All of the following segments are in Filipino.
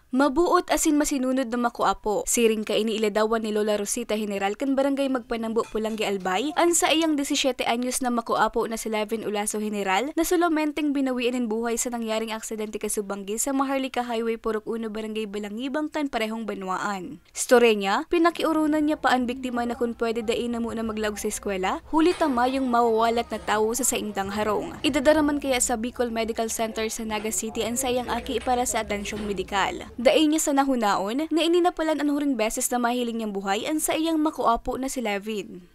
Mabuot asin masinunod na makuapo. Siring ka iniiladawan ni Lola Rosita General kan barangay Magpanambo Pulanggi Albay, an sa iyang 17 anyos na makuapo na si Levin Ulaso General na solomenteng binawian ng buhay sa nangyaring aksidente kasubanggi sa Maharlika Highway Purok 1 Barangay Balangibang kan parehong banwaan. Storya niya, pinakiurunan niya pa ang biktima na kung pwede dain na muna maglaog sa eskwela, huli tama yung mawawalat na tao sa saingtang harong. Idadaraman kaya sa Bicol Medical Center sa Naga City ang sayang aki para sa atensyong medikal. Daing niya sa nahunaon na ininapalan ang huring beses na mahiling niyang buhay ang sa iyang makuapo na si Levin.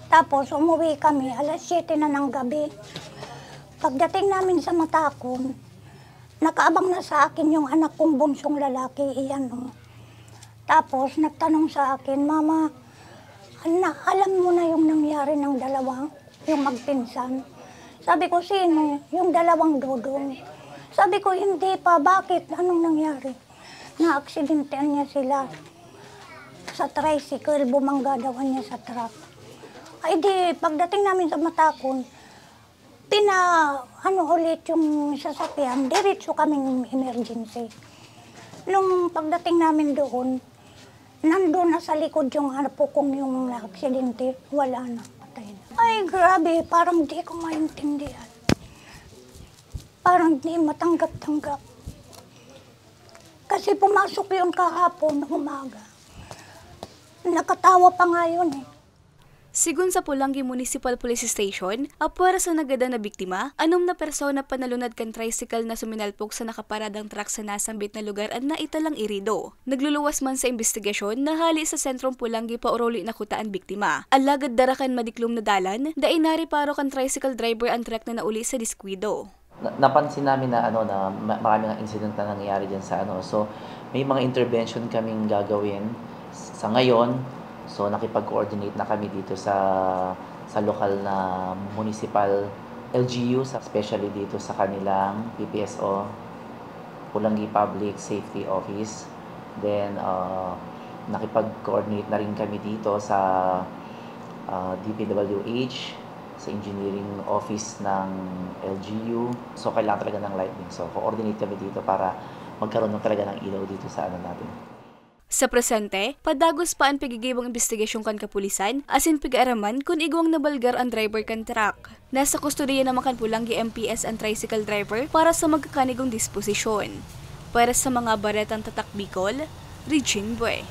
Tapos umuwi kami, alas 7 na ng gabi. Pagdating namin sa Matakon, nakaabang na sa akin yung anak kong bunsong lalaki, iyan o. Tapos nagtanong sa akin, Mama, alam mo na yung nangyari ng dalawang, yung magpinsan. Sabi ko, sino? Yung dalawang dodong. Sabi ko, hindi pa. Bakit? Anong nangyari? Na-aksidenten niya sila sa tricycle, bumangga daw niya sa truck. Ay di, pagdating namin sa Matakon, ulit yung sasakyan, diretso kaming emergency. Nung pagdating namin doon, nandun na sa likod yung apo kong yung na-aksidente, wala na, patay na. Ay grabe, parang di ko maintindihan. Parang di matanggap-tanggap. Kasi pumasok yun kahapon ng umaga. Nakatawa pa nga yun eh. Sigun sa Pulanggi Municipal Police Station, apwera sa nagada na biktima, anom na persona panalunad kan tricycle na suminalpok sa nakaparadang truck sa nasambit na lugar at naitalang irido. Nagluluwas man sa investigasyon, nahali sa sentrong Pulanggi pauroli na kutaan biktima. Alagad darakan madiklom na dalan, dainari paro kan tricycle driver ang truck na nauli sa diskwido. Napansin namin na na marami ng incident na nangyayari diyan sa So may mga intervention kaming gagawin sa ngayon. So nakipag-coordinate na kami dito sa lokal na municipal LGU, especially dito sa kanilang PPSO, Pulanggi Public Safety Office. Then nakipag-coordinate na rin kami dito sa DPWH, sa engineering office ng LGU. So kailangan talaga ng lightning. So coordinate kami dito para magkaroon ng talaga ng ilaw dito sa natin. Sa presente, padagos pa ang pagigibang investigasyon kan kapulisan, asin pag-araman kung igwang nabalgar ang driver kan truck. Nasa kustodiya naman kan Pulanggi MPS ang tricycle driver para sa magkakanigong disposisyon. Para sa mga baretang tatak Bicol, Regine Bue.